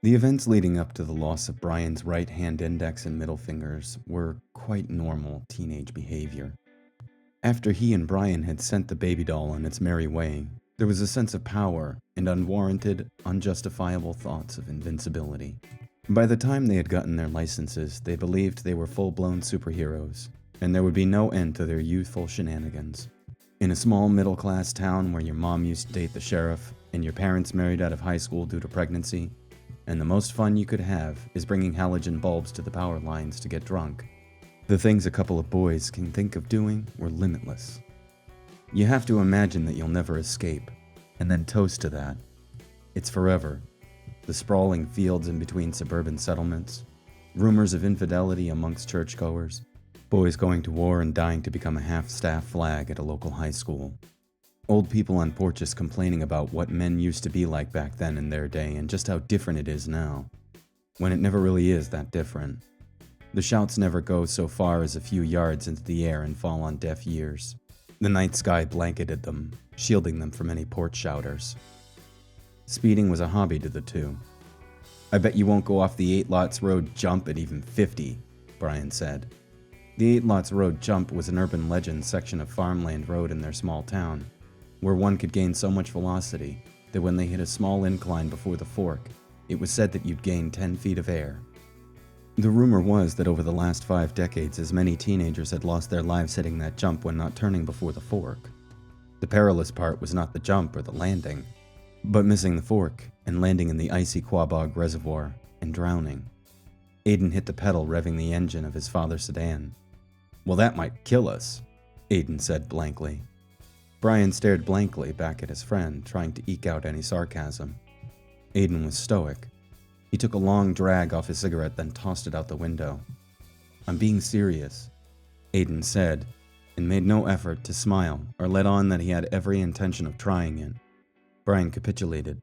The events leading up to the loss of Brian's right hand index and middle fingers were quite normal teenage behavior. After he and Brian had sent the baby doll on its merry way, there was a sense of power and unwarranted, unjustifiable thoughts of invincibility. By the time they had gotten their licenses, they believed they were full-blown superheroes, and there would be no end to their youthful shenanigans. In a small middle-class town where your mom used to date the sheriff, and your parents married out of high school due to pregnancy, and the most fun you could have is bringing halogen bulbs to the power lines to get drunk, the things a couple of boys can think of doing were limitless. You have to imagine that you'll never escape, and then toast to that. It's forever. The sprawling fields in between suburban settlements, rumors of infidelity amongst churchgoers, boys going to war and dying to become a half-staff flag at a local high school, old people on porches complaining about what men used to be like back then in their day and just how different it is now, when it never really is that different. The shouts never go so far as a few yards into the air and fall on deaf ears. The night sky blanketed them, shielding them from any porch shouters. Speeding was a hobby to the two. "I bet you won't go off the 8 Lots Road jump at even 50, Brian said. The 8 Lots Road jump was an urban legend section of farmland road in their small town, where one could gain so much velocity that when they hit a small incline before the fork, it was said that you'd gain 10 feet of air. The rumor was that over the last 5 decades, as many teenagers had lost their lives hitting that jump when not turning before the fork. The perilous part was not the jump or the landing, but missing the fork and landing in the icy Quabog Reservoir and drowning. Aiden hit the pedal, revving the engine of his father's sedan. "Well, that might kill us," Aiden said blankly. Brian stared blankly back at his friend, trying to eke out any sarcasm. Aiden was stoic. He took a long drag off his cigarette, then tossed it out the window. "I'm being serious," Aiden said, and made no effort to smile or let on that he had every intention of trying it. Brian capitulated.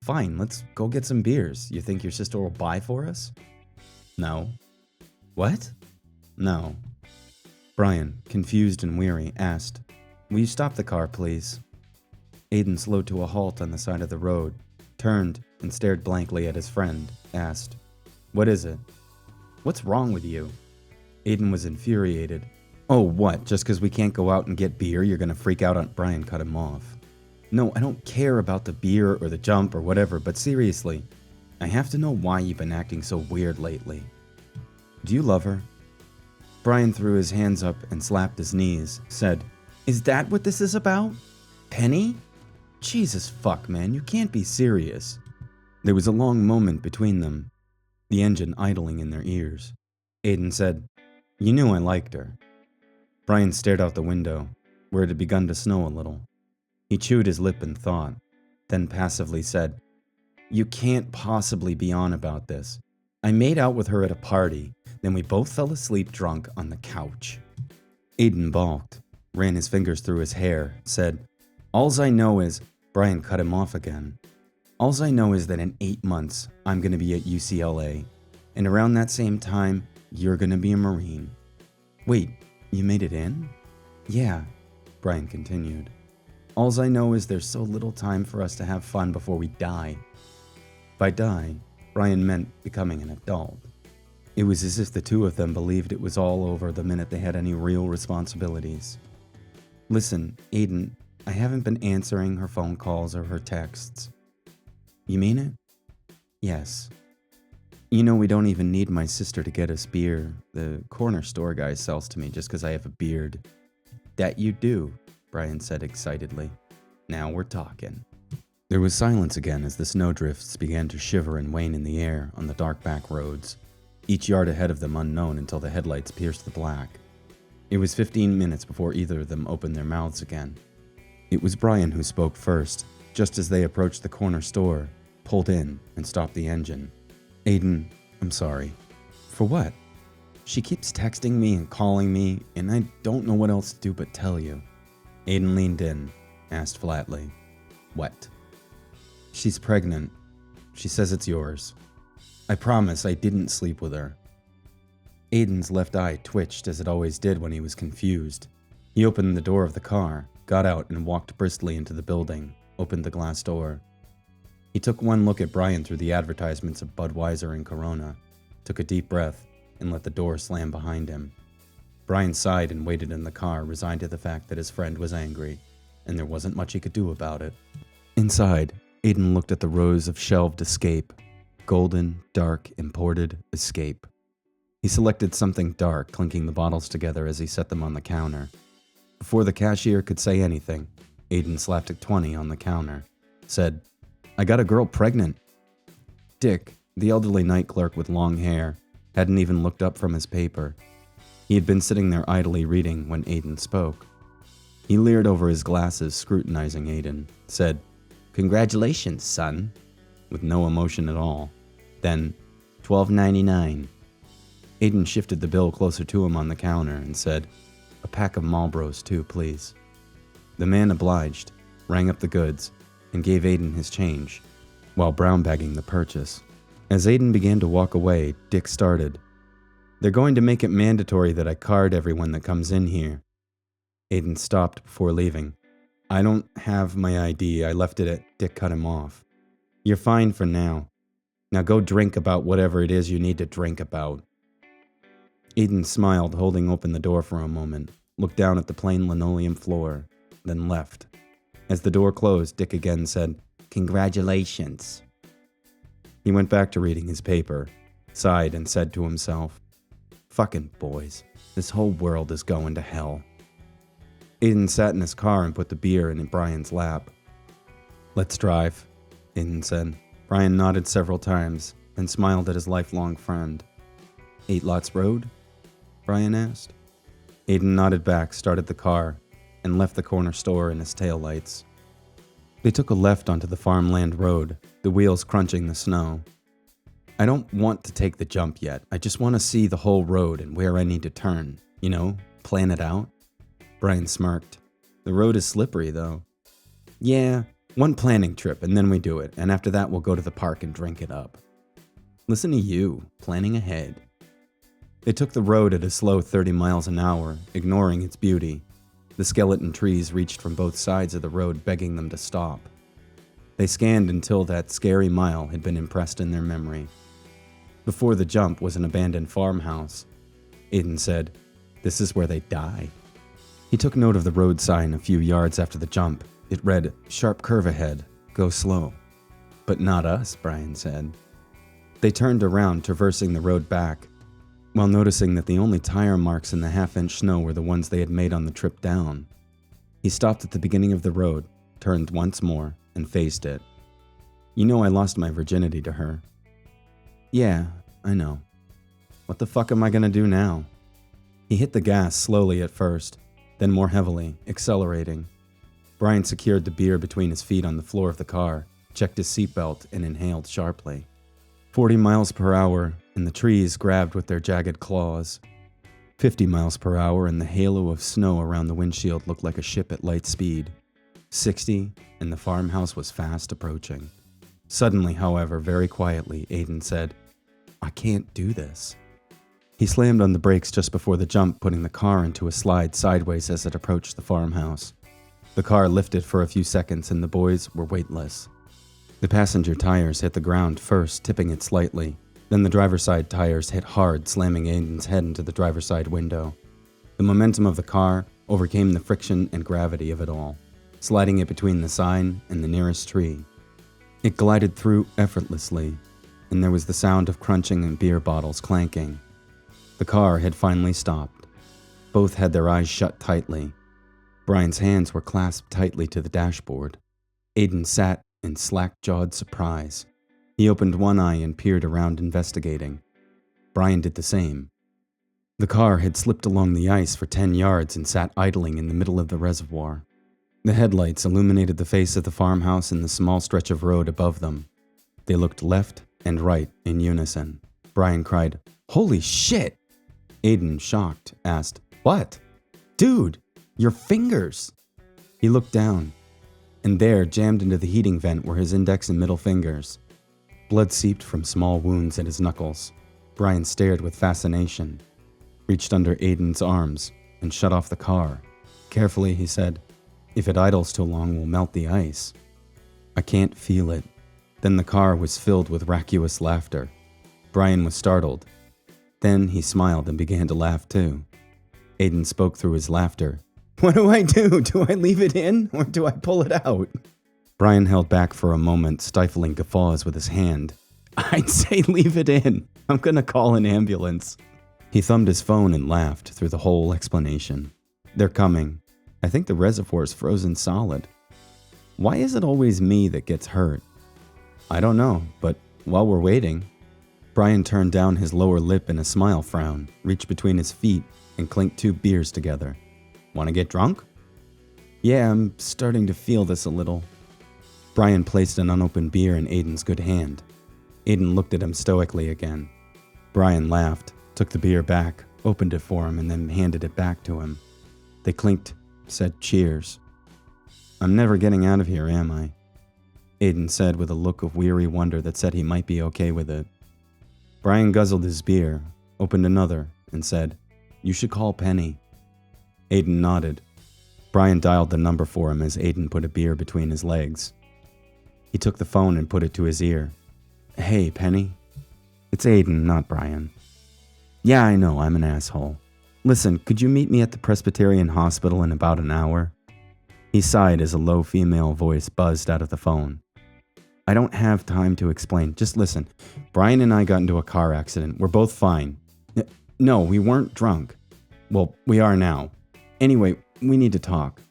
"Fine, let's go get some beers. You think your sister will buy for us?" "No." "What?" "No." Brian, confused and weary, asked, "Will you stop the car, please?" Aiden slowed to a halt on the side of the road, turned and stared blankly at his friend, asked, "What is it?" "What's wrong with you?" Aiden was infuriated. "Oh, what? Just because we can't go out and get beer, you're going to freak out on—" Brian cut him off. "No, I don't care about the beer or the jump or whatever, but seriously, I have to know why you've been acting so weird lately. Do you love her?" Brian threw his hands up and slapped his knees, said, "Is that what this is about? Penny? Jesus fuck, man, you can't be serious." There was a long moment between them, the engine idling in their ears. Aiden said, "You knew I liked her." Brian stared out the window, where it had begun to snow a little. He chewed his lip in thought, then passively said, "You can't possibly be on about this. I made out with her at a party, then we both fell asleep drunk on the couch." Aiden balked, ran his fingers through his hair, said, "Alls I know is—" Brian cut him off again. "Alls I know is that in 8 months, I'm going to be at UCLA, and around that same time, you're going to be a Marine." "Wait, you made it in?" "Yeah," Brian continued. "Alls I know is there's so little time for us to have fun before we die." By die, Brian meant becoming an adult. It was as if the two of them believed it was all over the minute they had any real responsibilities. "Listen, Aiden, I haven't been answering her phone calls or her texts." "You mean it?" "Yes. You know, we don't even need my sister to get us beer. The corner store guy sells to me just because I have a beard." "That you do," Brian said excitedly. "Now we're talking." There was silence again as the snowdrifts began to shiver and wane in the air on the dark back roads, each yard ahead of them unknown until the headlights pierced the black. It was 15 minutes before either of them opened their mouths again. It was Brian who spoke first, just as they approached the corner store, pulled in, and stopped the engine. "Aiden, I'm sorry." "For what?" "She keeps texting me and calling me, and I don't know what else to do but tell you." Aiden leaned in, asked flatly, "What?" "She's pregnant. She says it's yours. I promise I didn't sleep with her." Aiden's left eye twitched as it always did when he was confused. He opened the door of the car, got out and walked briskly into the building, opened the glass door. He took one look at Brian through the advertisements of Budweiser and Corona, took a deep breath, and let the door slam behind him. Brian sighed and waited in the car, resigned to the fact that his friend was angry, and there wasn't much he could do about it. Inside, Aiden looked at the rows of shelved Escape. Golden, dark, imported Escape. He selected something dark, clinking the bottles together as he set them on the counter. Before the cashier could say anything, Aiden slapped a 20 on the counter, said, "I got a girl pregnant." Dick, the elderly night clerk with long hair, hadn't even looked up from his paper. He had been sitting there idly reading when Aiden spoke. He leered over his glasses, scrutinizing Aiden, said, "Congratulations, son," with no emotion at all. Then, $12.99. Aiden shifted the bill closer to him on the counter and said, "A pack of Marlboros too, please." The man obliged, rang up the goods, and gave Aiden his change, while brown-bagging the purchase. As Aiden began to walk away, Dick started, "They're going to make it mandatory that I card everyone that comes in here." Aiden stopped before leaving. "I don't have my ID, I left it at..." Dick cut him off. "You're fine for now. Now go drink about whatever it is you need to drink about." Aiden smiled, holding open the door for a moment, looked down at the plain linoleum floor, then left. As the door closed, Dick again said, "Congratulations." He went back to reading his paper, sighed, and said to himself, "Fucking boys, this whole world is going to hell." Aiden sat in his car and put the beer in Brian's lap. "Let's drive," Aiden said. Brian nodded several times and smiled at his lifelong friend. "Eight Lots Road?" Brian asked. Aiden nodded back, started the car, and left the corner store in his taillights. They took a left onto the farmland road, the wheels crunching the snow. "I don't want to take the jump yet. I just want to see the whole road and where I need to turn. You know, plan it out." Brian smirked. "The road is slippery, though." "Yeah, one planning trip and then we do it, and after that we'll go to the park and drink it up." "Listen to you, planning ahead." They took the road at a slow 30 miles an hour, ignoring its beauty. The skeleton trees reached from both sides of the road, begging them to stop. They scanned until that scary mile had been impressed in their memory. Before the jump was an abandoned farmhouse. Aiden said, "This is where they die." He took note of the road sign a few yards after the jump. It read, "Sharp curve ahead, go slow." "But not us," Brian said. They turned around, traversing the road back, while noticing that the only tire marks in the half-inch snow were the ones they had made on the trip down. He stopped at the beginning of the road, turned once more, and faced it. "You know I lost my virginity to her." "Yeah, I know. What the fuck am I gonna do now?" He hit the gas slowly at first, then more heavily, accelerating. Brian secured the beer between his feet on the floor of the car, checked his seatbelt, and inhaled sharply. 40 miles per hour, and the trees grabbed with their jagged claws. 50 miles per hour, and the halo of snow around the windshield looked like a ship at light speed. 60, and the farmhouse was fast approaching. Suddenly, however, very quietly, Aiden said, "I can't do this." He slammed on the brakes just before the jump, putting the car into a slide sideways as it approached the farmhouse. The car lifted for a few seconds, and the boys were weightless. The passenger tires hit the ground first, tipping it slightly. Then the driver's side tires hit hard, slamming Aiden's head into the driver's side window. The momentum of the car overcame the friction and gravity of it all, sliding it between the sign and the nearest tree. It glided through effortlessly, and there was the sound of crunching and beer bottles clanking. The car had finally stopped. Both had their eyes shut tightly. Brian's hands were clasped tightly to the dashboard. Aiden sat in slack-jawed surprise. He opened one eye and peered around, investigating. Brian did the same. The car had slipped along the ice for 10 yards and sat idling in the middle of the reservoir. The headlights illuminated the face of the farmhouse and the small stretch of road above them. They looked left and right in unison. Brian cried, "Holy shit!" Aiden, shocked, asked, "What?" "Dude, your fingers!" He looked down, and there, jammed into the heating vent, were his index and middle fingers. Blood seeped from small wounds at his knuckles. Brian stared with fascination, reached under Aiden's arms, and shut off the car. Carefully, he said, "If it idles too long, we'll melt the ice." "I can't feel it." Then the car was filled with raucous laughter. Brian was startled. Then he smiled and began to laugh too. Aiden spoke through his laughter. "What do I do? Do I leave it in or do I pull it out?" Brian held back for a moment, stifling guffaws with his hand. "I'd say leave it in. I'm gonna call an ambulance." He thumbed his phone and laughed through the whole explanation. "They're coming. I think the reservoir's frozen solid. Why is it always me that gets hurt?" "I don't know, but while we're waiting..." Brian turned down his lower lip in a smile frown, reached between his feet, and clinked 2 beers together. "Want to get drunk?" "Yeah, I'm starting to feel this a little." Brian placed an unopened beer in Aiden's good hand. Aiden looked at him stoically again. Brian laughed, took the beer back, opened it for him, and then handed it back to him. They clinked, said cheers. "I'm never getting out of here, am I?" Aiden said with a look of weary wonder that said he might be okay with it. Brian guzzled his beer, opened another, and said, "You should call Penny." Aiden nodded. Brian dialed the number for him as Aiden put a beer between his legs. He took the phone and put it to his ear. "Hey, Penny. It's Aiden, not Brian." "Yeah, I know, I'm an asshole. Listen, could you meet me at the Presbyterian Hospital in about an hour?" He sighed as a low female voice buzzed out of the phone. "I don't have time to explain. Just listen. Brian and I got into a car accident. We're both fine. No, we weren't drunk. Well, we are now. Anyway, we need to talk."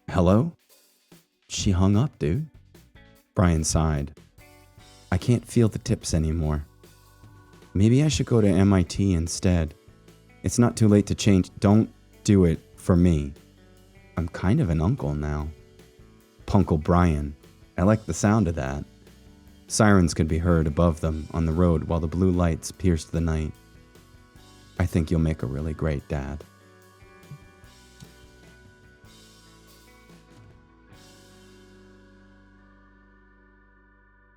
"Hello?" She hung up, dude. Brian sighed. "I can't feel the tips anymore. Maybe I should go to MIT instead. It's not too late to change. Don't do it for me. I'm kind of an uncle now." Punkle Brian. I like the sound of that. Sirens could be heard above them on the road while the blue lights pierced the night. "I think you'll make a really great dad."